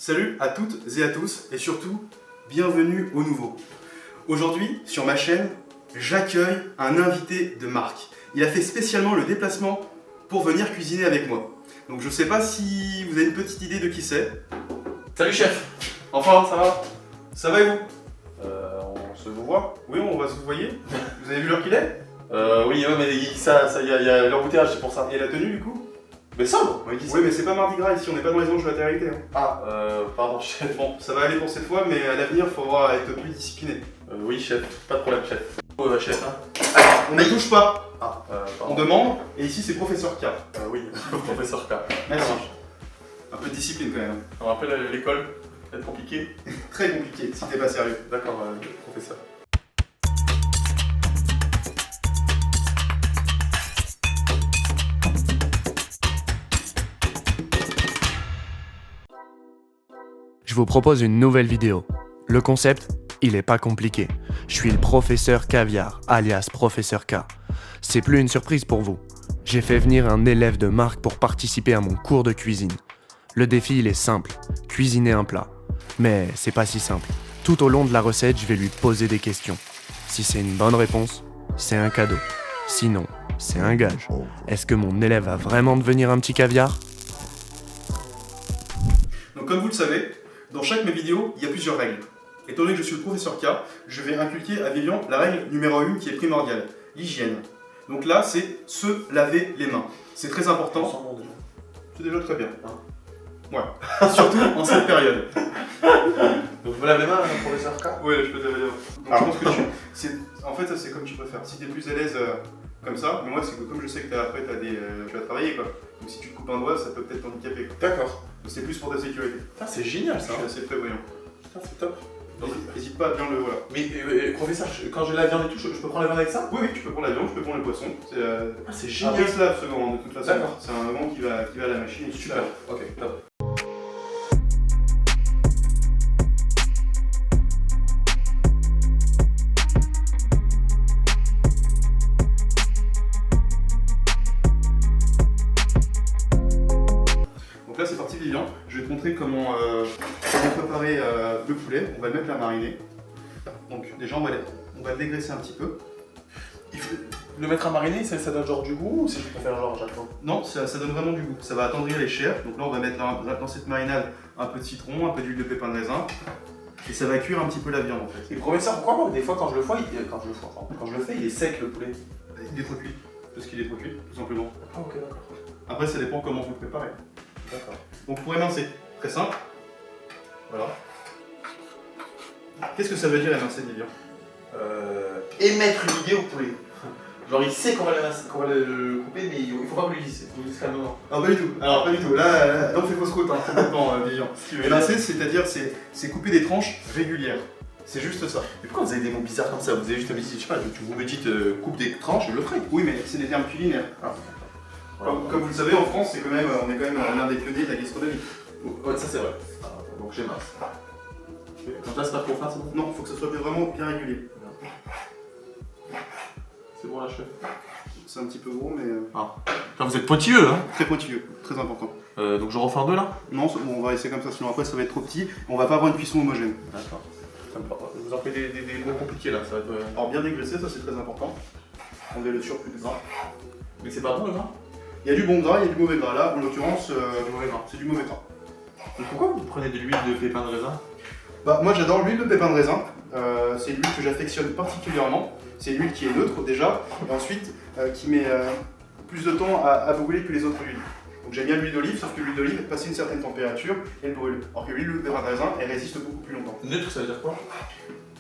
Salut à toutes et à tous, et surtout, bienvenue aux nouveaux. Aujourd'hui, sur ma chaîne, j'accueille un invité de marque. Il a fait spécialement le déplacement pour venir cuisiner avec moi. Donc je sais pas si vous avez une petite idée de qui c'est. Salut chef. Enfin, ça va? Ça va et vous? On se vous voit? Oui, on va se vous voyez. Vous avez vu l'heure qu'il est? Oui, mais il y a l'embouteillage, c'est pour ça. Et la tenue du coup? Mais sobre. Oui, mais c'est pas Mardi Gras ici, on n'est pas dans les anges de la télé. Ah, pardon chef. Bon, ça va aller pour cette fois, mais à l'avenir, il faudra être plus discipliné. Oui chef, pas de problème chef. Chef, hein. On ne touche pas, Ah, on pardon. demande, et ici c'est professeur K. Oui, professeur K. Merci. Un peu de discipline quand même. On rappelle l'école, être compliqué. Très compliqué, si t'es pas sérieux. D'accord, professeur. Je vous propose une nouvelle vidéo. Le concept, il est pas compliqué. Je suis le professeur Caviar, alias professeur K. C'est plus une surprise pour vous. J'ai fait venir un élève de marque pour participer à mon cours de cuisine. Le défi, il est simple, cuisiner un plat. Mais c'est pas si simple. Tout au long de la recette, je vais lui poser des questions. Si c'est une bonne réponse, c'est un cadeau. Sinon, c'est un gage. Est-ce que mon élève va vraiment devenir un petit caviar ? Donc comme vous le savez, dans chaque de mes vidéos, il y a plusieurs règles. Étant donné que je suis le professeur K, je vais inculquer à Vivian la règle numéro 1 qui est primordiale, l'hygiène. Donc là, c'est se laver les mains. C'est très important. C'est déjà très bien. Ouais. Surtout en cette période. Donc vous lavez les mains, professeur K? Oui, je peux te laver les mains. Donc je pense que en fait, ça c'est comme tu préfères. Si t'es plus à l'aise comme ça, mais moi c'est que comme je sais que après tu vas travailler quoi. Donc si tu te coupes un doigt, ça peut peut-être t'handicaper quoi. D'accord. Donc c'est plus pour ta sécurité. Putain, c'est génial Je ça. suis assez prévoyant. Putain, c'est top. Donc n'hésite pas à bien le voilà. Mais professeur, quand j'ai la viande et tout, je peux prendre la viande avec ça? Oui, tu peux prendre la viande, tu peux prendre le poisson. Ah, c'est Après, génial. il se lave ce moment, de toute façon. D'accord. C'est un moment qui va à la machine et tu Super. laves. Ok, top. Donc là, c'est parti, Vivian. Je vais te montrer comment préparer le poulet. On va le mettre à mariner. Donc, déjà, on va le dégraisser un petit peu. Il faut le mettre à mariner, ça donne genre du goût ou c'est juste pour faire genre j'attends? Non, ça donne vraiment du goût. Ça va attendrir les chairs. Donc là, on va mettre dans cette marinade un peu de citron, un peu d'huile de pépin de raisin. Et ça va cuire un petit peu la viande en fait. Et professeur, pourquoi moi, des fois quand je le fais, il est sec le poulet? Il est trop cuit. Parce qu'il est trop cuit, tout simplement. Ah ok, d'accord. Après, ça dépend comment vous le préparez. D'accord. Donc pour émincer, très simple. Voilà. Qu'est-ce que ça veut dire émincer, Vivian? Émettre une idée au poulet. Genre il sait qu'on va le couper, mais il faut pas que vous lui disiez. Vous le dites calmement. Ah, pas du tout. Alors, pas du tout. Là on fait fausse route, hein, complètement, Vivian. Émincer, c'est-à-dire, c'est couper des tranches régulières. C'est juste ça. Mais pourquoi vous avez des mots bizarres comme ça? Vous avez juste dit, je sais pas, vous me dites coupe des tranches, je le ferai. Oui, mais c'est des termes culinaires. Ah. Comme vous le savez, en France, on est quand même l'un des pionniers de la gastronomie. Ouais, ça c'est vrai. Donc j'ai mince. Donc là c'est pas trop fin, c'est bon? Non, il faut que ça soit vraiment bien régulier. C'est bon là, chef? C'est un petit peu gros, mais Ah. Là vous êtes pointilleux, hein? très pointilleux, très important. Donc je refais en deux là? Non, bon, on va laisser comme ça, sinon après ça va être trop petit. On va pas avoir une cuisson homogène. D'accord. Je vous en fais des mots compliqués là, ça va être. Alors bien dégraisser, ça c'est très important. Enlever le surplus de gras. Mais c'est pas bon le gras? Il y a du bon gras, il y a du mauvais gras. Là, en l'occurrence, Du mauvais gras. c'est du mauvais gras. Donc pourquoi vous prenez de l'huile de pépin de raisin? Bah, moi j'adore l'huile de pépin de raisin. C'est l'huile que j'affectionne particulièrement. C'est l'huile qui est neutre déjà, et ensuite qui met plus de temps à brûler que les autres huiles. Donc j'aime bien l'huile d'olive, sauf que l'huile d'olive, passée une certaine température, elle brûle. Alors que l'huile de pépin de raisin, elle résiste beaucoup plus longtemps. Neutre, ça veut dire quoi?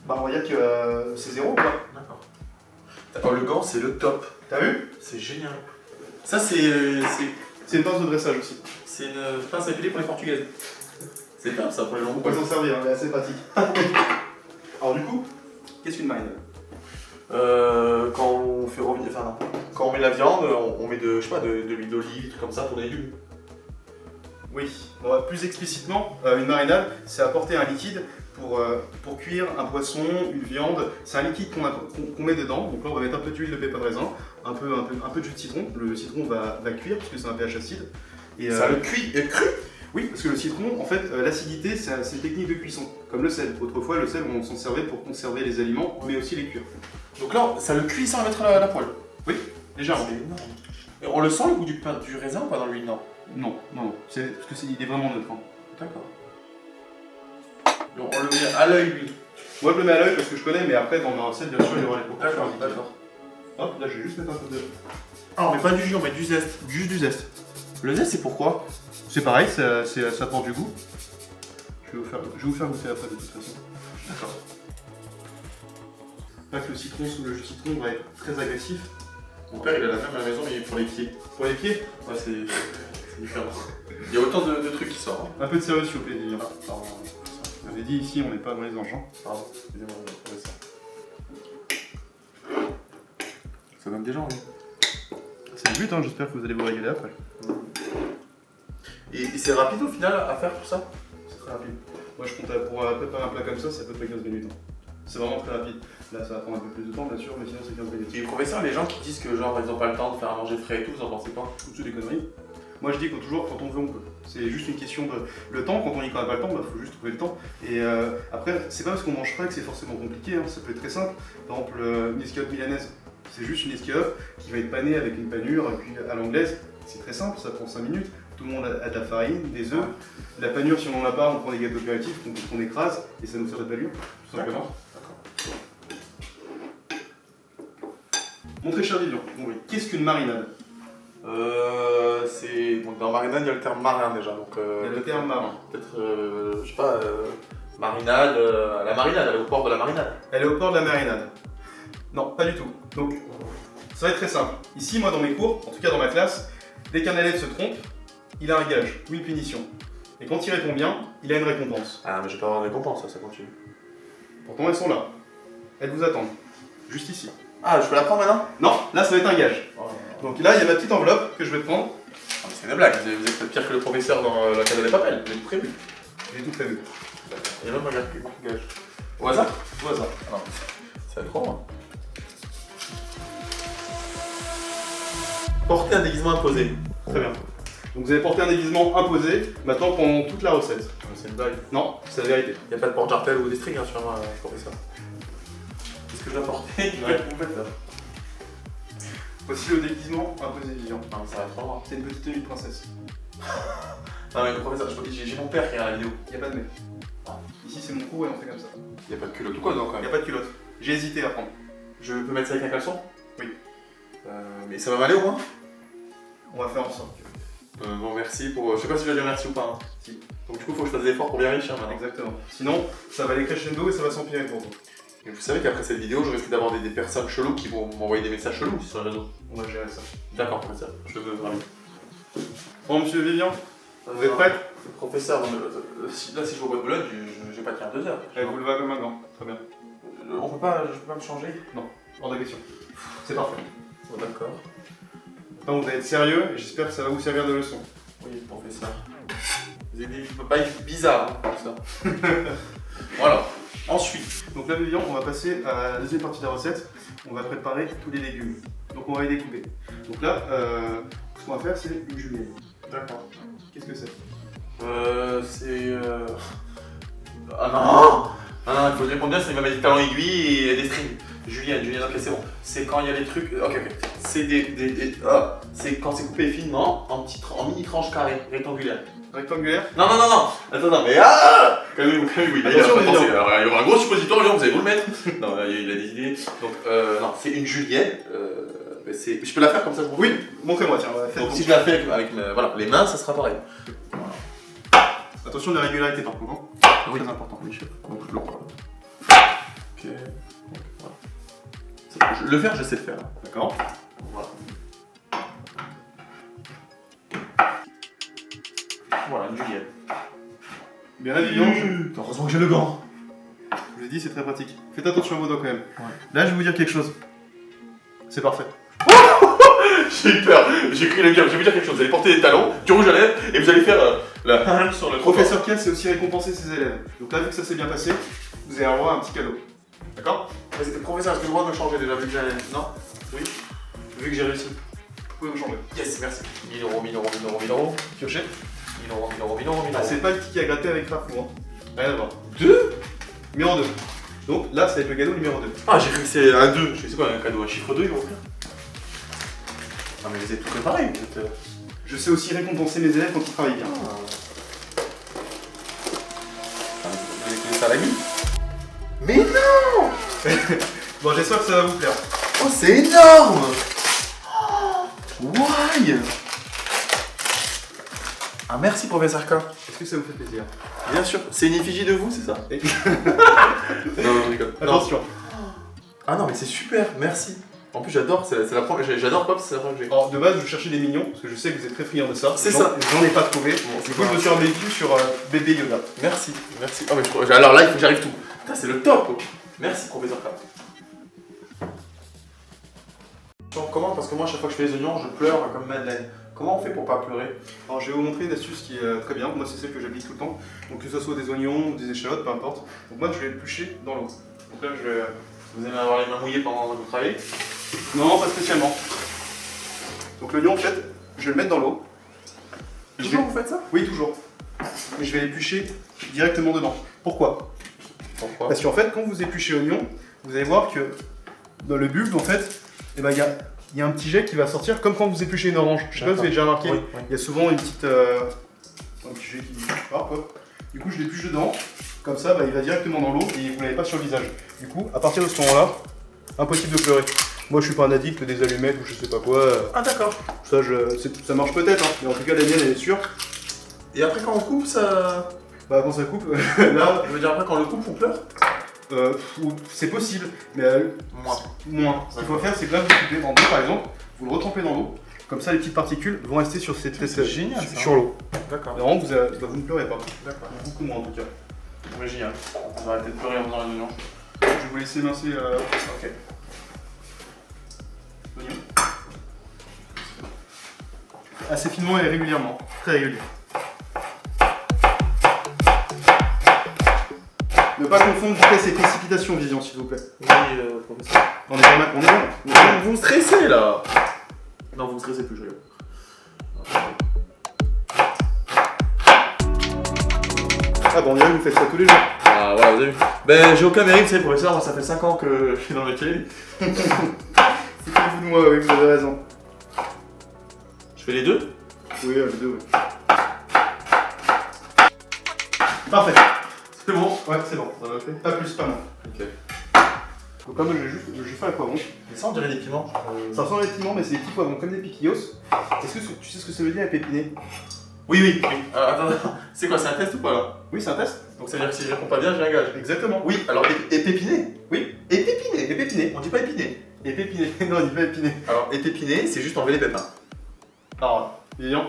Bah on va dire que c'est zéro quoi. D'accord. D'accord, le gant c'est le top. T'as vu? C'est génial. Ça c'est C'est une pince de dressage aussi. une pince à filer pour les portugaises. C'est top ça pour les longs On peut s'en servir, elle est assez pratique. Alors du coup, qu'est-ce qu'une marinade? Quand on fait revenir, enfin non. Quand on met la viande, on met je sais pas, de l'huile d'olive, des trucs comme ça pour des légumes. Oui, bon, plus explicitement, une marinade, c'est apporter un liquide pour cuire un poisson, une viande. C'est un liquide qu'on met dedans. Donc là, on va mettre un peu d'huile de pépin de raisin, un peu de jus de citron. Le citron va cuire parce que c'est un pH acide. Et, Ça le cuit cru? Oui, parce que le citron, en fait, l'acidité, c'est une technique de cuisson, comme le sel. Autrefois, le sel, on s'en servait pour conserver les aliments, mais aussi les cuire. Donc là, ça le cuit sans mettre la poêle. Légèrement. C'est énorme. Et on le sent le goût du raisin ou pas dans l'huile? Non. Non, parce que il est vraiment neutre. Hein. D'accord. Donc on le met à l'œil, lui. Moi, je le mets à l'œil parce que je connais, mais après, dans ma recette, bien sûr, il y aura les pots. D'accord. Hop, là, je vais juste mettre un peu de... Ah, on met pas du jus, on met du zeste. Juste du zeste. Le zeste, c'est pourquoi? C'est pareil, ça apporte du goût. Je vais vous faire goûter après, de toute façon. D'accord. Pas que le citron sous le jus de citron va être très agressif. Mon père, il a la même à la maison, mais pour les pieds. Pour les pieds, Ouais, c'est différent. Il y a autant de trucs qui sortent. un peu de sérieux s'il vous plaît, Vivien. Ah, pardon. On avait dit ici, on n'est pas dans les anges. Hein. Pardon, excusez-moi, on va trouver ça. Ça donne déjà envie. C'est le but, hein, j'espère que vous allez vous régaler après. Et c'est rapide au final à faire tout ça? C'est très rapide. Moi je compte pour préparer un plat comme ça à peu près 15 minutes. Hein. C'est vraiment très rapide. Là ça va prendre un peu plus de temps bien sûr, mais sinon c'est 15 minutes. Et professeur, les gens qui disent que genre ils ont pas le temps de faire à manger frais et tout, vous en pensez quoi? C'est des conneries. Moi je dis que toujours quand on veut on peut. C'est juste une question de le temps, quand on dit qu'on n'a pas le temps, bah faut juste trouver le temps. Et après, c'est pas parce qu'on mange frais que c'est forcément compliqué, hein. Ça peut être très simple. Par exemple, une escalope milanaise, c'est juste une escalope qui va être panée avec une panure et puis à l'anglaise. C'est très simple, ça prend 5 minutes. Tout le monde a de la farine, des œufs. La panure, si on n'en a pas, on prend des gâteaux apéritifs qu'on écrase et ça nous sert de panure, tout simplement. D'accord. Mon très cher Vivien, bon, oui. Qu'est-ce qu'une marinade? C'est. Donc dans marinade, il y a le terme marin déjà. Donc, Il y a le terme marin. Peut-être, je sais pas, marinade, la marinade, elle est au port de la marinade. Elle est au port de la marinade. Non, pas du tout. Donc, ça va être très simple. Ici, moi, dans mes cours, en tout cas dans ma classe, dès qu'un élève se trompe, il a un gage ou une punition. Et quand il répond bien, il a une récompense. Ah, mais je vais pas avoir de récompense, ça continue. Pourtant, elles sont là. Elles vous attendent. Juste ici. Ah, je peux la prendre maintenant? Non, là, ça va être un gage. Oh. Donc là, il y a ma petite enveloppe que je vais prendre. Ah, mais c'est une blague, vous êtes pire que le professeur dans la Casa des Papel, vous avez tout prévu. J'ai tout prévu. Il y a même un gage. Au hasard? Au hasard. Ah non, ça va être trop loin. Porter un déguisement imposé. Très bien. Donc vous avez porté un déguisement imposé, maintenant pendant toute la recette. C'est une blague. Non, c'est la vérité. Il n'y a pas de porte-jartel ou des strings hein, sur moi, professeur. Qu'est-ce que je dois porter? Voici le déguisement imposé Vivien. Non, ça va être trop loin. C'est une petite tenue de princesse. Non mais le professeur, j'ai mon père qui est à la vidéo. Il n'y a pas de mais. Ici c'est mon cours et on fait comme ça. Il n'y a pas de culotte ou quoi donc quand Il n'y même. a pas de culotte. J'ai hésité à prendre. Je peux mettre ça avec un caleçon? Oui. Mais ça va m'aller au moins? On va faire en sorte que... Bon merci pour... Je sais pas si je vais dire merci ou pas. Hein. Si. Donc du coup faut que je fasse des efforts pour bien réussir maintenant. Exactement. Sinon, ça va aller crescendo et ça va s'empirer pour vous. Et vous savez qu'après cette vidéo, je risque d'avoir des personnes cheloues qui vont m'envoyer des messages chelous sur les réseaux. On va gérer ça. D'accord, professeur. Je vous ravi. Bon, monsieur Vivien, vous êtes prêts? Professeur, là si je vais au bois de Boulogne, je vais pas tenir 2 heures. Elle vous le va comme un gant. Très bien. Je peux pas me changer? Hors de question. C'est parfait. Bon, d'accord. Maintenant, vous allez être sérieux et j'espère que ça va vous servir de leçon. Oui, professeur. Vous avez dit, je peux pas être bizarre, hein, professeur. Voilà. Ensuite, Donc là, Vivien, on va passer à la deuxième partie de la recette. On va préparer tous les légumes. Donc on va les découper. Donc là, ce qu'on va faire, c'est une julienne. d'accord. Qu'est-ce que c'est? C'est. Ah non! Ah non, il faut répondre bien, c'est même des talons aiguilles et des strings. Julienne, ok, c'est bon. C'est quand il y a des trucs. Ok. C'est c'est quand c'est coupé finement en mini tranches carrées, rectangulaires. Rectangulaire? Non. Attends, mais calmez-vous, oui. Attention, il y aura un gros suppositoire, vous allez vous le mettre. Non, il a des idées. Donc, non, c'est une julienne. Je peux la faire comme ça, je vous Oui, montrez-moi, tiens. Donc, si je la fais avec voilà, les mains, ça sera pareil. Attention de la régularité par contre. Hein. Oui. Très important. Oui, chef. Donc, je le prends. Ok. Voilà. Le faire, je sais le faire. D'accord. Voilà. Voilà, une julienne. Bien là, Vivien, Heureusement que j'ai le gant. je vous ai dit, c'est très pratique. Faites attention à vos doigts quand même. Ouais. Là, je vais vous dire quelque chose. C'est parfait. J'ai eu peur, j'ai cru le dire, je vais vous dire quelque chose, vous allez porter des talons, du rouge à lèvres et vous allez faire la sur le Professeur Kiel, c'est aussi récompenser ses élèves. Donc là, vu que ça s'est bien passé, vous allez avoir un petit cadeau. D'accord? Professeur, est-ce que j'ai le droit de me changer déjà vu que j'ai... Non? Oui? Vu que j'ai réussi. Vous pouvez vous changer. Yes, merci. 1000 euros. Piochez. Ah, c'est pas le qui a gratté avec Rafou, hein. Rien à voir. 2. Numéro 2. Donc là, ça va être le cadeau numéro 2. Ah, j'ai cru que c'est un 2. Je sais pas, un cadeau, un chiffre 2, ils vont offrir. Non, mais vous êtes tout préparés, vous êtes. Je sais aussi récompenser mes élèves quand ils travaillent bien. Vous avez trouvé ça à la nuit? Mais non! Bon, j'espère que ça va vous plaire. Oh, c'est énorme! Why? Ah, merci, professeur K. Est-ce que ça vous fait plaisir? Bien sûr. C'est une effigie de vous, c'est ça? Et- Non, je rigole. Non. Attention. Ah non, mais c'est super, merci. En plus, j'adore, c'est la première, j'adore Pop, c'est la première que j'ai. Alors, de base, je cherchais des mignons, parce que je sais que vous êtes très friands de ça. C'est ça. J'en ai pas trouvé. Bon, Du c'est coup, pas je me suis grave. remédié sur bébé Yoda. Merci, merci. Oh, mais alors là, il faut que j'arrive tout. Putain, c'est le top. Merci, professeur K. Comment? Parce que moi, à chaque fois que je fais les oignons, je pleure comme Madeleine. Comment on fait pour pas pleurer? Alors, je vais vous montrer une astuce qui est très bien. Moi, c'est celle que j'applique tout le temps. Donc, que ce soit des oignons ou des échalotes, peu importe. Donc, moi, je vais éplucher dans l'eau. Donc là, je vais. Vous aimez avoir les mains mouillées pendant que vous travaillez? Non, pas spécialement. Donc, l'oignon, en fait, je vais le mettre dans l'eau. Et je vais- Toujours vous faites ça? Oui, toujours. Mais je vais l'éplucher directement dedans. Pourquoi? Pourquoi? Parce qu'en fait, quand vous épluchez l'oignon, vous allez voir que dans le bulbe, en fait, eh ben, il y a un petit jet qui va sortir comme quand vous épluchez une orange. Je sais pas si vous avez déjà remarqué. Oui, oui. Il y a souvent une petite, un petit jet qui part, quoi. Du coup, je l'épluche dedans. Comme ça, bah, il va directement dans l'eau et vous l'avez pas sur le visage. Du coup, à partir de ce moment-là, impossible de pleurer. Moi, je suis pas un addict des allumettes ou je sais pas quoi. Ah, d'accord. Ça marche peut-être, hein, mais en tout cas, la mienne, elle est sûre. Et après, quand on coupe, ça. Bah, quand ça coupe, là, Je veux dire, après, quand on le coupe, on pleure? c'est possible, mais Moi. moins. Ce qu'il faut faire, c'est que là, vous coupez en deux, par exemple, vous le retrempez dans l'eau. Comme ça, les petites particules vont rester sur cette C'est génial, ça. sur l'eau. D'accord. Vraiment, vous ne pleurez pas. D'accord. Beaucoup moins, en tout cas. Mais génial. On va arrêter de pleurer en faisant les oignons. Je vais vous laisser émincer Ok. l'oignon. Assez finement et régulièrement. Très régulier. Ne pas confondre vitesse et précipitation, Vivian, s'il vous plaît. Oui, professeur. On est vraiment. On est bon. Vous me stressez là. Non, vous me stressez plus, je rigole. Ah bon, on dirait que vous faites ça tous les jours. Ah voilà, vous avez vu. Ben, j'ai aucun mérite, vous savez, professeur, moi ça fait 5 ans que je suis dans le métier. Foutez-vous de moi, oui, vous avez raison. Je fais les deux. Oui, les deux, oui. Parfait. C'est bon. Ouais, c'est bon. Ça va fait. Pas plus, pas moins. Ok. Donc là, moi, je fais un poivron. Mais ça, on dirait des piments. Ça ressemble à des piments, mais c'est des petits poivrons, comme des piquillos. Est-ce que tu sais ce que ça veut dire, épépiner? Oui, oui, oui. Attends, c'est quoi, c'est un test ou pas là? Oui, c'est un test. Donc ça veut dire que si je réponds pas bien, j'ai un gage. Exactement. Oui, alors épipiné. Oui. Épipiné. Épépiné. On dit pas épiné. Épépiné. Non, on dit pas épiné. Alors épipiné, c'est juste enlever les pépins. Alors, Vivian,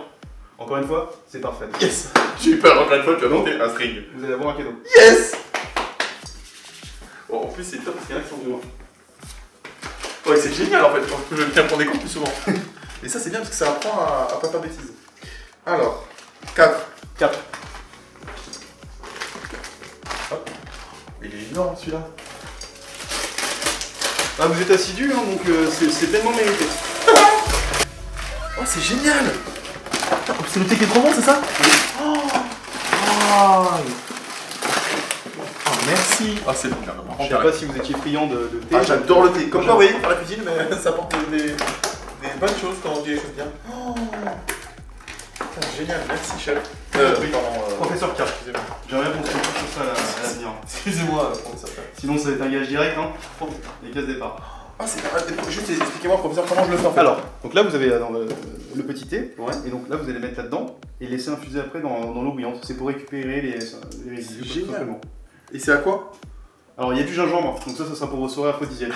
encore une fois, c'est parfait. Yes. J'ai eu peur encore une fois, tu as monté un string. Vous allez avoir un cadeau. Yes. Bon, en plus c'est top parce qu'il y en a qui sont de loin. Ouais, c'est génial en fait, je vais bien prendre des cours plus souvent. Et ça c'est bien parce que ça apprend à pas faire de bêtises. Alors, 4. 4. Hop. Il est énorme celui-là. Ah, vous êtes assidu, hein, donc c'est pleinement mérité. Oh, c'est génial. C'est le thé qui est trop bon, c'est ça? Oui. Oh. Oh, merci. Ah, c'est bon, là, par Je contre, sais pas si vous étiez friand de thé. ah, j'adore le thé. Comme quoi, vous voyez, faire la cuisine, mais ça apporte des bonnes choses quand on dit les choses bien. Oh. Putain, génial, merci chef. Pardon, Professeur K. excusez-moi. J'ai rien construit sur ça à l'avenir. Excusez-moi, professeur. Sinon, ça va être un gage direct, hein. Les cases départ. Ah, c'est juste expliquez-moi, professeur, comment je le fais en fait. Alors, donc là, vous avez le petit thé. Ouais. Et donc là, vous allez mettre là-dedans et laisser infuser après dans l'eau bouillante. C'est pour récupérer les résidus. Génial. tout simplement. Et c'est à quoi? Alors, il y a du gingembre, donc ça sera pour vos soirées aphrodisiaques.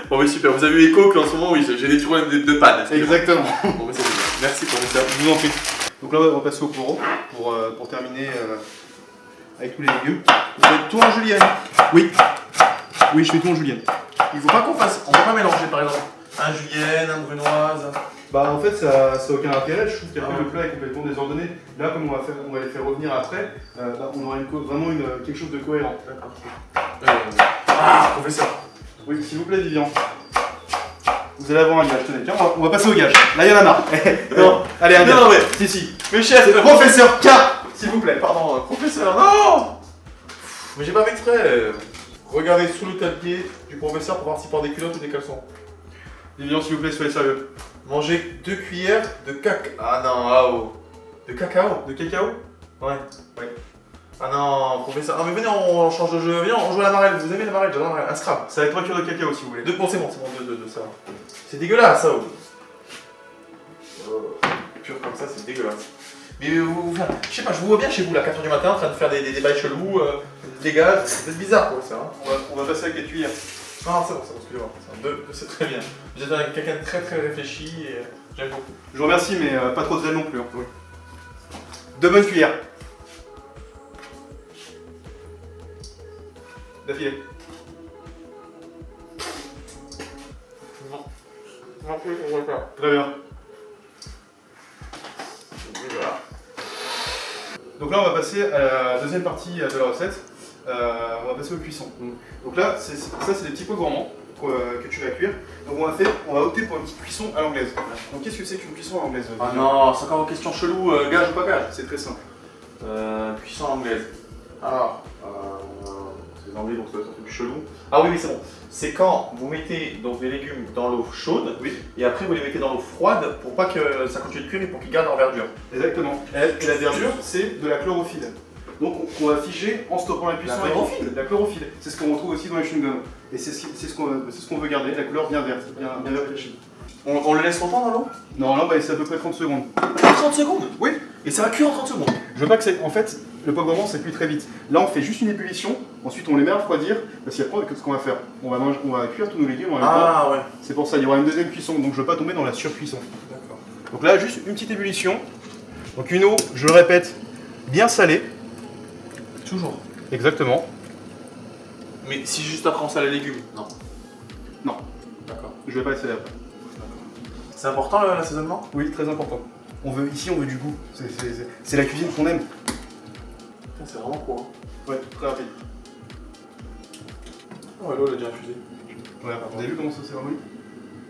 Bon, mais super, vous avez eu écho qu'en ce moment, oui, j'ai des problèmes de panne. Exactement. Bon, mais c'est génial. Merci, professeur. Je vous en prie. Donc là, on va passer au poireau pour terminer avec tous les légumes. Vous faites tout en julienne. Oui. Oui, je fais tout en julienne. Il faut pas qu'on fasse, on peut pas mélanger par exemple un julienne, un brunoise. Bah en fait ça n'a aucun intérêt, je trouve qu'après le plat est complètement désordonné. Là comme on va les faire revenir après, on aura vraiment quelque chose de cohérent. D'accord. Ah, professeur. Oui, s'il vous plaît Vivian. Vous allez avoir un gage, tenez. Tiens, on va passer au gage. Là, il y en a marre. Non, allez, un gage. Non, mais. Si. Mais chef, C'est professeur K, s'il vous plaît. Pardon, professeur, non. Mais j'ai pas fait exprès. Regardez sous le tablier du professeur pour voir s'il porte des culottes ou des caleçons. Vivian, s'il vous plaît, soyez sérieux. Mangez 2 cuillères de cacao. Ah non, ah oh. De cacao. De cacao? Ouais. Ah non, professeur. Non mais venez, on change de jeu. Viens, on joue à la marelle. Vous aimez la marelle? J'adore la marelle. Un Scrabble. Ça va être 3 cuillères de cacao, si vous voulez. Bon, c'est bon, ça va. C'est dégueulasse, ça. Pur comme ça, c'est dégueulasse. Mais je sais pas, je vous vois bien chez vous, là, 4h du matin, en train de faire des bails chelous, des gars, c'est bizarre, quoi, ça. Hein. On va passer avec les cuillères. Non, c'est bon, excusez-moi. C'est très bien. Vous êtes quelqu'un de très très réfléchi et j'aime beaucoup. Je vous remercie, mais pas trop de zèle non plus. Hein. Oui. 2 bonnes cuillères. D'affilée. Très bien. Voilà. Donc là, on va passer à la deuxième partie de la recette. On va passer aux cuissons. Donc là, ça, c'est des petits pots gourmands que tu vas cuire. Donc on va opter pour une petite cuisson à l'anglaise. Donc qu'est-ce que c'est qu'une cuisson à l'anglaise? Ah non, c'est encore une question chelou, gage ou pas gage? C'est très simple. Cuisson anglaise. Alors, c'est anglais donc ça doit être un truc chelou. Ah oui, c'est bon. C'est quand vous mettez donc les légumes dans l'eau chaude, Oui. et après vous les mettez dans l'eau froide pour pas que ça continue de cuire et pour qu'ils gardent leur verdure. Exactement. Et la verdure, c'est de la chlorophylle. Donc on va figer en stoppant la cuisson. La chlorophylle. La chlorophylle. C'est ce qu'on retrouve aussi dans les chewing-gums. Et c'est ce qu'on veut garder, la couleur bien verte, bien réfléchie. On le laisse longtemps dans l'eau? Normalement, c'est à peu près 30 secondes. 30 secondes? Oui. Et ça va cuire en 30 secondes? Je veux pas que c'est. En fait, le pot gourmand, ça cuit très vite. Là, on fait juste une ébullition, ensuite on les met à refroidir, parce qu'après, qu'est-ce qu'on va faire? On va cuire tous nos légumes en même temps. Ah ouais. C'est pour ça, il y aura une deuxième cuisson, donc je veux pas tomber dans la surcuisson. D'accord. Donc là, juste une petite ébullition. Donc une eau, je le répète, bien salée. Toujours. Exactement. Mais si juste après on sale les légumes? Non. Non, D'accord. je vais pas essayer après. C'est important l'assaisonnement? Oui, très important. Ici, on veut du goût. C'est la cuisine qu'on aime. C'est vraiment court. Ouais, très rapide. Oh ouais, l'eau elle a déjà infusé. Ouais, vous avez vu comment ça s'est remis?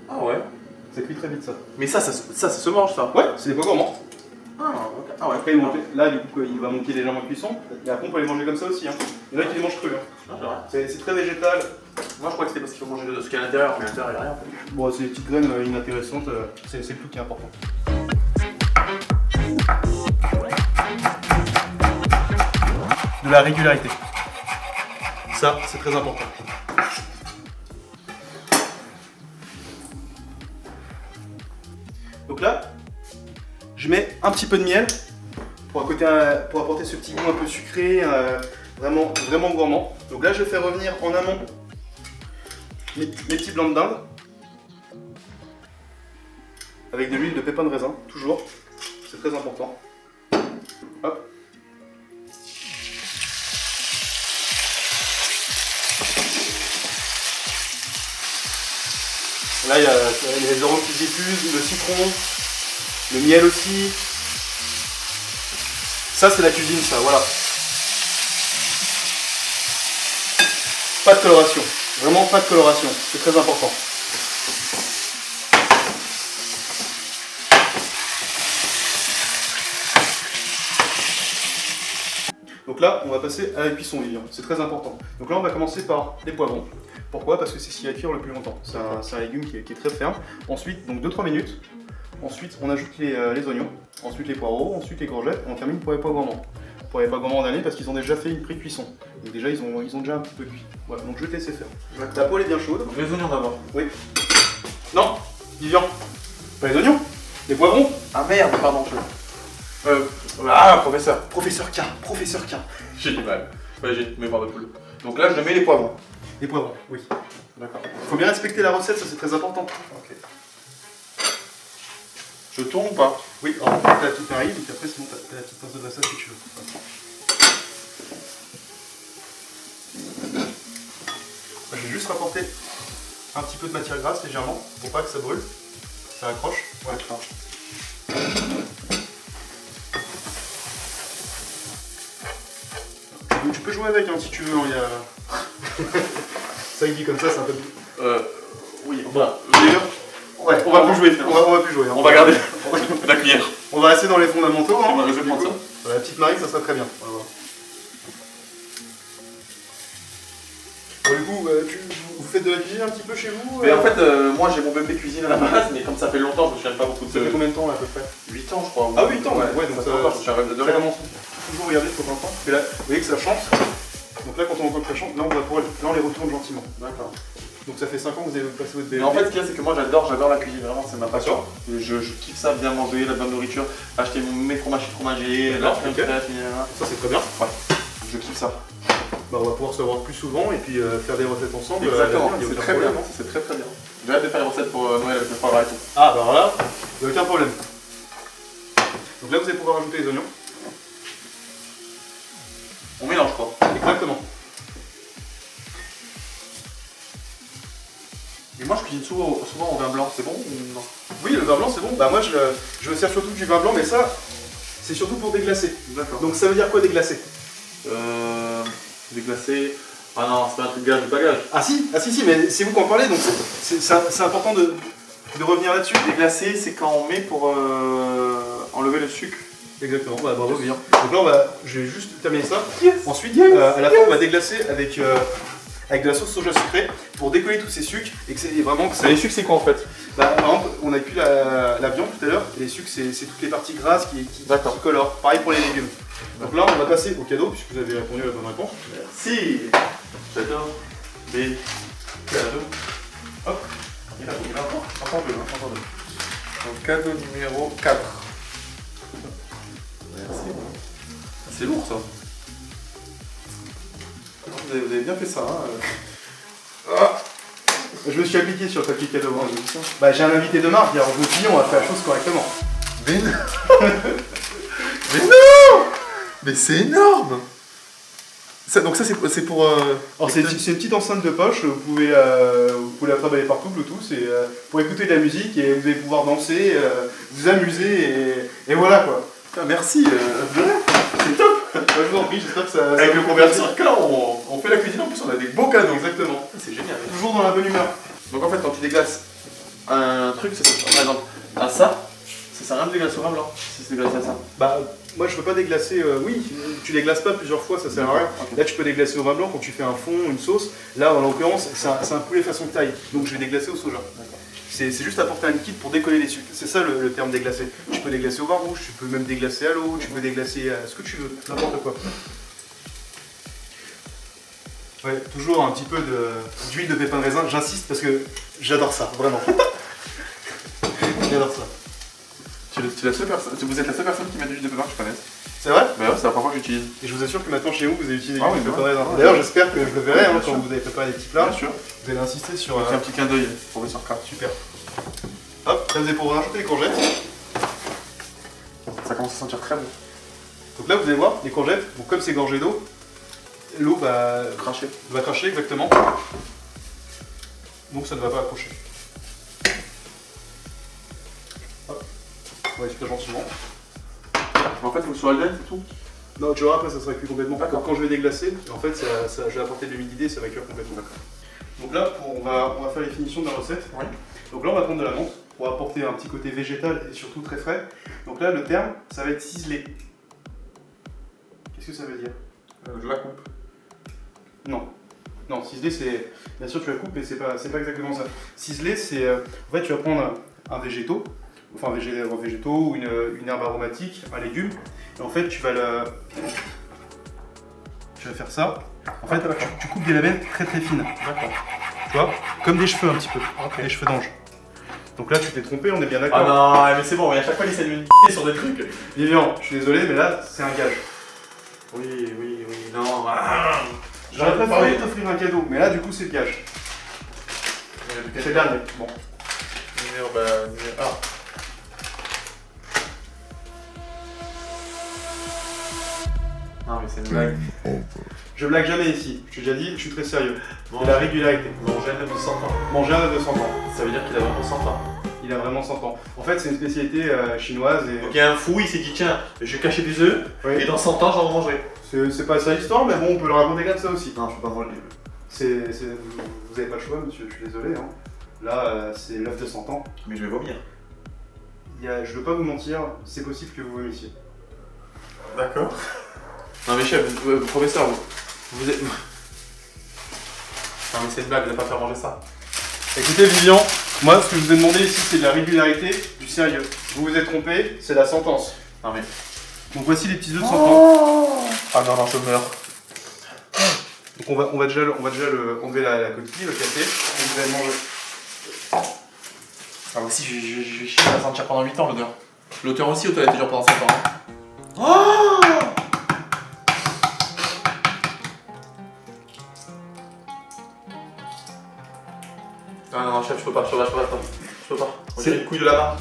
Ah ouais. Ça cuit très vite, ça. Mais ça se mange ça? Ouais, c'est des pots gourmands. Ah ok. Ah ouais. Après, là, du coup, il va monter légèrement en cuisson. Et après, on peut les manger comme ça aussi. Hein. Il y en a qui les mangent crus. Hein. Ah, c'est vrai. C'est très végétal. Moi je crois que c'était parce qu'il faut manger ce qu'il y a à l'intérieur, mais à l'intérieur il n'y a rien en fait. Bon, c'est des petites graines inintéressantes. C'est le tout qui est important. De la régularité. Ça, c'est très important. Donc là, je mets un petit peu de miel pour apporter ce petit goût un peu sucré, vraiment gourmand. Donc là, je fais revenir en amont mes petits blancs de dinde avec de l'huile de pépins de raisin, toujours. C'est très important. Hop. Là, il y a les arômes qui diffusent, le citron, le miel aussi. Ça, c'est la cuisine, ça, voilà. Pas de coloration. Vraiment pas de coloration. C'est très important. Donc là, on va passer à la cuisson, Vivian. C'est très important. Donc là, on va commencer par les poivrons. Pourquoi? Parce que c'est ce qui va cuire le plus longtemps. C'est un légume qui est très ferme. Ensuite, donc 2-3 minutes. Ensuite, on ajoute les oignons. Ensuite, les poireaux. Ensuite, les courgettes. Et on termine pour les pois gourmands. Pour les pois gourmands dernier, parce qu'ils ont déjà fait une pré-cuisson. Donc déjà, ils ont déjà un petit peu cuit. Voilà, donc je vais te laisser faire. La poêle est bien chaude. Donc les oignons d'abord. Oui. Non, Vivian. Pas les oignons. Les poivrons. Ah merde, pardon, Ah, professeur. Professeur K. Professeur K. J'ai du mal. Ouais, j'ai une mémoire de poule. Donc là, je mets les poivrons. Les poivrons, oui. D'accord. Faut bien respecter la recette, ça c'est très important. Ok. Je tourne ou pas? Oui, alors t'as la petite pareille, et puis après sinon t'as la petite pince de dressage si tu veux. Je vais juste rapporter un petit peu de matière grasse légèrement, pour pas que ça brûle. Ça accroche. Ouais, d'accord. Tu peux jouer avec hein, si tu veux, il y a... ça il dit comme ça, c'est un peu... Oui, Bon, d'ailleurs, Ouais, On va plus jouer finalement. on va plus jouer. Hein. On va garder la cuillère. On va rester dans les fondamentaux. On Hein. va prendre ça. La petite marine, ça serait très bien. Voilà. Bon, du coup, vous faites de la cuisine un petit peu chez vous Mais en fait, moi j'ai mon bébé cuisine à la base, mais comme ça fait longtemps, je me souviens pas beaucoup Ça de. fait combien de temps là, à peu près 8 ans, je crois. Ah, 8 ans, ouais, donc ça fait ça- longtemps, je me souviens de rien. Vraiment, toujours regarder de temps en temps. Et là, vous voyez que ça chante. Donc là, quand on entend que ça chante, là on va pouvoir, là on les retourne gentiment. D'accord. Donc ça fait 5 ans que vous avez passé votre bébé. Mais en fait, ce qu'il y a, c'est que moi j'adore la cuisine, vraiment, c'est ma passion. Je kiffe ça, bien manger, la bonne nourriture, acheter mes fromages fromagers, la D'accord, crème ok. fraîche, etc. Ça c'est très bien. Je kiffe ça. Bah, on va pouvoir se voir plus souvent et puis faire des recettes ensemble. Exactement, il y a c'est aucun très problème. bien, c'est très très bien. J'ai hâte de faire les recettes pour Noël avec le foie gras et tout. Ah bah alors là, il n'y a aucun problème. Donc là vous allez pouvoir ajouter les oignons. On mélange quoi. Exactement. Et moi je cuisine souvent au vin blanc, c'est bon ou non? Oui, le vin blanc c'est bon. Bah moi je me sers surtout du vin blanc, mais ça c'est surtout pour déglacer. D'accord. Donc ça veut dire quoi déglacer? Déglacé. Ah non, c'est pas un truc gage ou pas gage. Ah si, mais c'est vous qui en parlez, donc c'est important de revenir là-dessus. Déglacé, c'est quand on met pour enlever le sucre. Exactement, bah, bravo bien. Donc là je vais juste terminer ça. Yes. Ensuite, à la fin on va déglacer avec de la sauce soja sucrée pour décoller tous ces sucres et que c'est vraiment que ça. Les sucres, c'est quoi en fait? Bah, par exemple, on a cuit la viande tout à l'heure, et les sucres, c'est toutes les parties grasses qui colorent. Pareil pour les légumes. Donc là, on va passer au cadeau, puisque vous avez répondu à la bonne réponse. Merci. J'adore. Des cadeaux. Hop. Il y en a encore. Encore deux. Donc cadeau numéro 4. Merci. C'est lourd ça. Vous avez bien fait ça. Hein. Ah. Je me suis appliqué sur le papier cadeau. Hein. Bah, j'ai un invité de marque, alors je me suis dit, on va faire la chose correctement. Mais non. Mais c'est énorme. Ça, donc ça c'est pour... Alors c'est une petite enceinte de poche, vous pouvez la trimballer partout, Bluetooth, et pour écouter de la musique, et vous allez pouvoir danser, vous amuser, et voilà quoi. Putain, merci. C'est top. Moi, je vous en prie, j'espère que ça... Avec ça le vous convertir K, on fait la cuisine, en plus on a des beaux cadeaux. Exactement. C'est génial. Toujours dans la bonne humeur. Donc en fait quand tu déglaces un truc, c'est ça. Par exemple, à ça sert à rien de déglacer au vin blanc, si c'est déglacé à ça. Bah, moi je peux pas déglacer, oui, tu déglaces pas plusieurs fois, ça sert à rien. Ok. Là tu peux déglacer au vin blanc quand tu fais un fond, une sauce. Là en l'occurrence, c'est un poulet façon taille, donc je vais déglacer au soja. C'est juste apporter un liquide pour décoller les sucres. C'est ça le terme déglacer. Tu peux déglacer au vin rouge, tu peux même déglacer à l'eau, tu peux déglacer à ce que tu veux, n'importe quoi. Ouais, toujours un petit peu d'huile de pépins de raisin, j'insiste parce que j'adore ça, vraiment. J'adore ça. Tu es la seule personne, vous êtes la seule personne qui met de l'huile de pépin que je connaisse. C'est vrai? Bah ouais, c'est la première fois que j'utilise. Et je vous assure que maintenant chez vous, vous allez utiliser Ah l'huile oui, de bah pépins de raisin. ouais. D'ailleurs, j'espère que je le verrai hein, Bien quand sûr. vous avez préparé des petits plats. Bien sûr. Vous allez insister sur On fait un petit clin d'œil, professeur K. Super. Hop, là vous allez pouvoir rajouter les courgettes. Ça commence à sentir très bon. Donc là vous allez voir, les courgettes, bon, comme c'est gorgé d'eau, l'eau va cracher exactement. Donc ça ne va pas accrocher. Hop, on va expliquer gentiment. En fait, il faut que ce soit al dente et tout. Non, tu vois, après ça sera cuit complètement. D'accord. Quand je vais déglacer, en fait, je vais apporter de l'humidité, ça va cuire complètement. Donc là, on va faire les finitions de la recette. Oui. Donc là, on va prendre de la menthe pour apporter un petit côté végétal et surtout très frais. Donc là, le terme, ça va être ciselé. Qu'est-ce que ça veut dire? Je la coupe. Non. Non, ciselé, c'est... Bien sûr, tu la coupes, mais c'est pas exactement ça. Ciselé, c'est... En fait, tu vas prendre un végétaux, enfin un végétaux ou une herbe aromatique, un légume, et en fait, tu vas faire ça. En fait, tu coupes des lamelles très très fines. D'accord. Tu vois? Comme des cheveux un petit peu. Ok. Des cheveux d'ange. Donc là, tu t'es trompé, on est bien Ah d'accord. non, mais c'est bon, mais à chaque fois il essaie de me sur des trucs. Vivian, je suis désolé, mais là, c'est un gage. Oui, non. Ah. J'aurais préféré t'offrir un cadeau, mais là, du coup, c'est le gage. C'est le dernier. Bon. Numéro A. Non, mais c'est une blague. Je blague jamais ici. Je t'ai déjà dit, je suis très sérieux. Bon, C'est la régularité. Manger un de 100 ans. Manger un de 100 ans. Ça veut dire qu'il a vraiment 100 ans. Il a vraiment 100 ans. En fait, c'est une spécialité chinoise et... Donc il y a un fou, il s'est dit tiens, je vais cacher des œufs Oui. et dans 100 ans j'en mangerai. C'est pas ça l'histoire, mais bon, on peut le raconter comme ça aussi. Non, je peux pas manger les œufs. Vous avez pas le choix, monsieur, je suis désolé. Hein. Là, c'est l'œuf de 100 ans. Mais je vais vomir. Je veux pas vous mentir, c'est possible que vous vomissiez. D'accord. Non mais chef, professeur, vous êtes... Non mais c'est une blague, vous n'allez pas faire manger ça. Écoutez Vivian, moi ce que je vous ai demandé ici c'est de la régularité, du sérieux. Vous vous êtes trompé, c'est la sentence. Non mais... Donc voici les petits œufs de 100 ans. Ah non, non, je meurs. Donc on va déjà enlever la coquille, le café, et vous allez manger. Ah aussi, je vais chier à sentir pendant 8 ans l'odeur. L'auteur aussi, l'auteur était déjà pendant 7 ans. Oh non, chef, je peux pas. On dirait une couille de la main.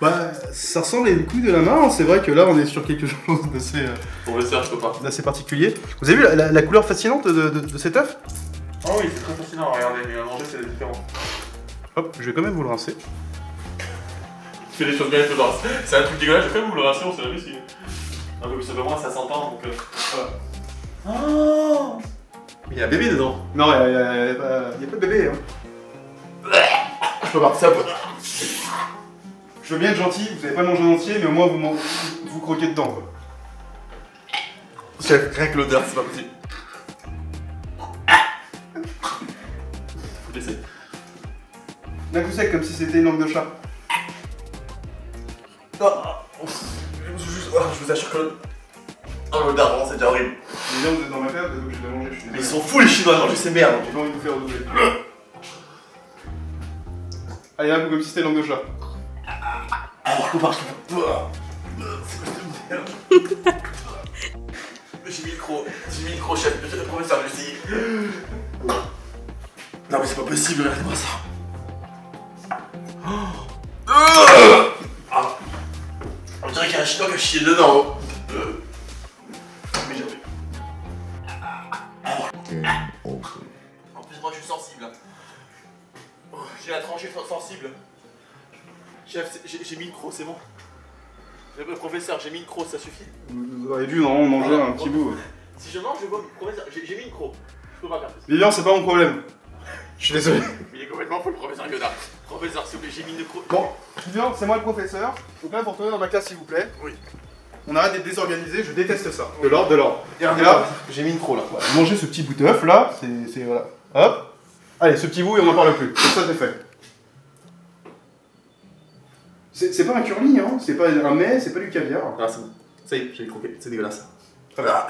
Bah, ça ressemble à une couille de la main, hein. C'est vrai que là on est sur quelque chose Professeur, je peux pas. d'assez particulier. Vous avez vu la couleur fascinante de cet œuf? Ah oui, c'est très fascinant, regardez, mais à manger c'est différent. Hop, je vais quand même vous le rincer. Tu fais des choses bien, genre, c'est un truc dégueulasse, je vais quand même vous le rincer, on sait jamais si... Un peu plus simplement, ça s'entend, donc voilà. Oh mais il y a un bébé dedans. Non, y a pas de bébé. Hein. Je peux pas, ça peut... Je veux bien être gentil, vous n'avez pas mangé en entier, mais au moins vous croquez dedans. Quoi. Chef, rien que l'odeur, c'est pas possible. Faut laisser. D'un coup sec, comme si c'était une langue de chat. Je vous assure que... Oh l'odeur, vraiment, c'est déjà horrible. Mais bien, vous êtes dans ma période, vous êtes obligé de manger, je suis Mais désolé. ils sont fous les Chinois de manger ces merdes. J'ai pas envie de vous faire redoubler. Allez, un coup comme si c'était une langue de chat. Je peux pas. J'ai mis le croc, chef, le professeur, je vais essayer. Non mais c'est pas possible, regardez-moi ça. Ah. On dirait qu'il y a un chinois qui a chié dedans. Mais j'ai... En plus moi je suis sensible. J'ai la tranchée sensible. Chef, j'ai mis le croc, c'est bon. Professeur, j'ai mis une croc, ça suffit. Vous auriez dû normalement manger un petit bout. Si je mange, je vois, professeur, j'ai mis une croc. Je peux pas faire plus. Vivian, c'est pas mon problème. Je suis désolé. Mais il est complètement fou le professeur Yoda. Professeur, s'il vous plaît, j'ai mis une croc. Bon, Vivian, c'est moi le professeur. Donc là, vous retournez dans ma classe s'il vous plaît. Oui. On arrête d'être désorganisé, je déteste ça. De l'ordre. Et là, j'ai mis une croc là. Voilà, mangez ce petit bout d'œuf là, c'est voilà. Hop. Allez, ce petit bout et on n'en parle plus. Comme ça, c'est fait. C'est pas un curly, hein. C'est pas un mets, c'est pas du caviar. Ah, c'est bon. Ça y est, j'ai croqué. C'est dégueulasse. Ah,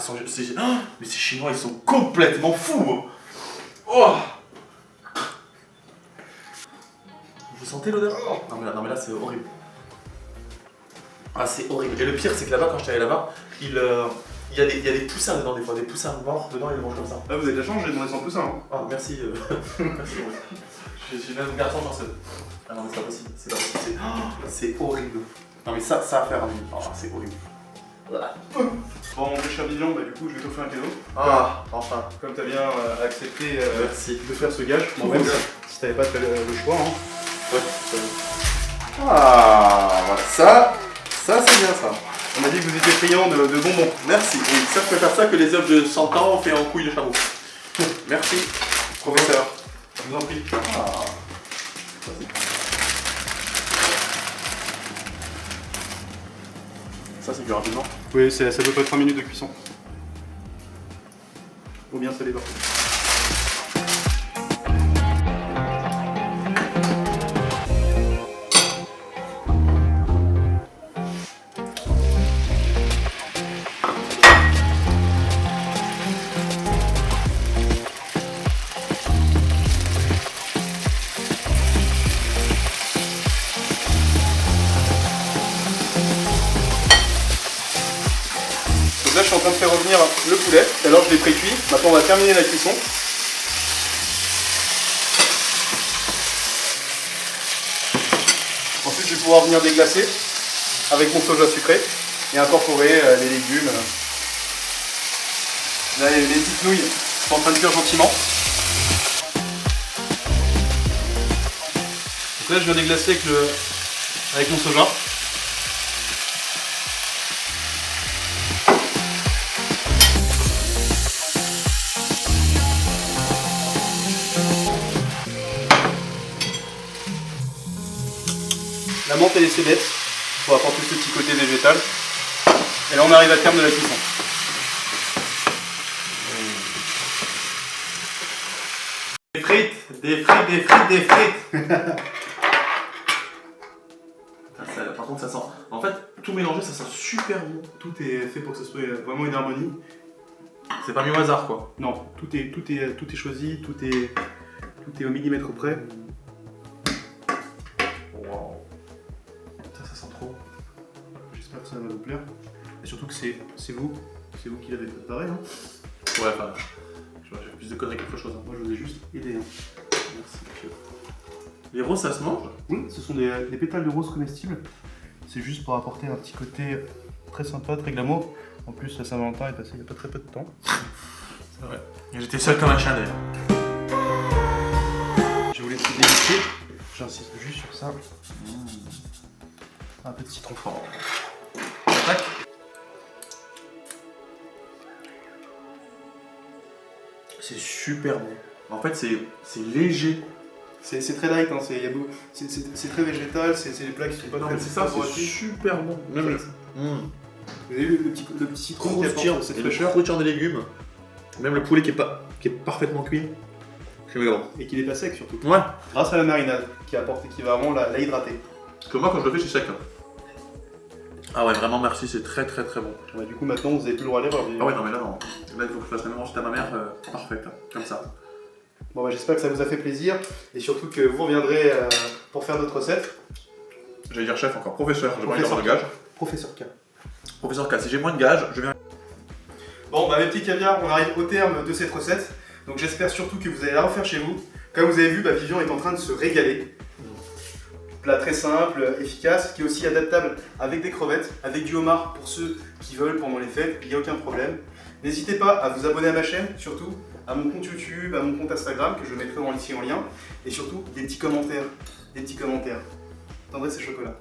mais ces Chinois, ils sont complètement fous. Oh. Vous sentez l'odeur? Non mais là c'est horrible. Ah c'est horrible. Et le pire c'est que là-bas, quand j'étais allé là-bas, il y a des poussins dedans des fois, des poussins morts dedans, ils les mangent comme ça. Ah, vous avez de la chance, j'ai demandé 100 poussins. Hein. Ah merci. Merci. Je suis même garçon chanceux. Ah non mais c'est pas possible, c'est pas possible. C'est horrible. Non mais ça à faire, oh, c'est horrible. Voilà. Bon, mon cher Vivian, bah, du coup, je vais t'offrir un cadeau. Ah, enfin. Comme t'as bien accepté Merci. de faire ce gage, bon, même si t'avais pas le choix. Hein. Ouais, ah, voilà, ça c'est bien ça. On m'a dit que vous étiez friand de bonbons. Merci, oui, ça je préfère ça que les œufs de 100 ans fait en couille de chameau. Merci, professeur. Je vous en prie. Ah. Ça c'est du rapidement. Oui, ça peut pas 3 minutes de cuisson. Ou bien ça dépend. Donc là, je suis en train de faire revenir le poulet. Alors, je l'ai pré-cuit. Maintenant, on va terminer la cuisson. Ensuite, je vais pouvoir venir déglacer avec mon soja sucré et incorporer les légumes. Là, les petites nouilles sont en train de cuire gentiment. Donc là, je viens déglacer avec mon soja. menthe et les cébettes pour apporter ce petit côté végétal. Et là on arrive à terme de la cuisson. Des frites, des frites, des frites, des frites. Par contre ça sent, en fait tout mélangé ça sent super bon. Tout est fait pour que ce soit vraiment une harmonie. C'est pas mis au hasard quoi. Non, tout est choisi, tout est au millimètre près. Wow. Ça sent trop. J'espère que ça va vous plaire. Et surtout que c'est vous qui l'avez préparé. Hein. Ouais, enfin, j'ai plus de conneries qu'autre chose. Hein. Moi je vous ai juste aidé. Hein. Merci. Les roses ça se mange? Oui, ce sont des pétales de rose comestibles. C'est juste pour apporter un petit côté très sympa, très glamour. En plus, la Saint-Valentin est passée il n'y a pas très peu de temps. C'est vrai. J'étais seul comme un chien d'ailleurs. Je vais vous laisser déguster. J'insiste juste sur ça. Un peu de citron fort. Tac. C'est super bon. En fait, c'est léger. C'est très light, hein. C'est très végétal, c'est des plats qui sont pas Non, très mais c'est ça, c'est corporatifs. super bon. Même le, Vous avez vu le petit citron qui croustillant, apporte cette et le fraîcheur croustillant des légumes. Même le poulet qui est parfaitement cuit. C'est méga bon. et qu'il est pas sec surtout. Ouais. Grâce à la marinade qui va vraiment la hydrater. Parce que moi, quand je le fais, c'est sec. Hein. Ah ouais, vraiment, merci, c'est très très très bon. Ouais, du coup, maintenant, vous avez plus le droit à l'erreur. Ah ouais, non, mais là, non. Là, il faut que je fasse la même recette à ma mère, parfaite, hein, comme ça. Bon, bah, j'espère que ça vous a fait plaisir et surtout que vous reviendrez pour faire d'autres recettes. J'allais dire chef, encore professeur, j'ai pas envie Professeur d'avoir de gage. Professeur K. Professeur K, si j'ai moins de gage, je viens. Bon, bah, mes petits caviars, on arrive au terme de cette recette. Donc, j'espère surtout que vous allez la refaire chez vous. Comme vous avez vu, bah, Vivian est en train de se régaler. Plat très simple, efficace, qui est aussi adaptable avec des crevettes, avec du homard pour ceux qui veulent pendant les fêtes, il n'y a aucun problème. N'hésitez pas à vous abonner à ma chaîne, surtout à mon compte YouTube, à mon compte Instagram, que je mettrai ici en lien, et surtout des petits commentaires. Tendresse et chocolat.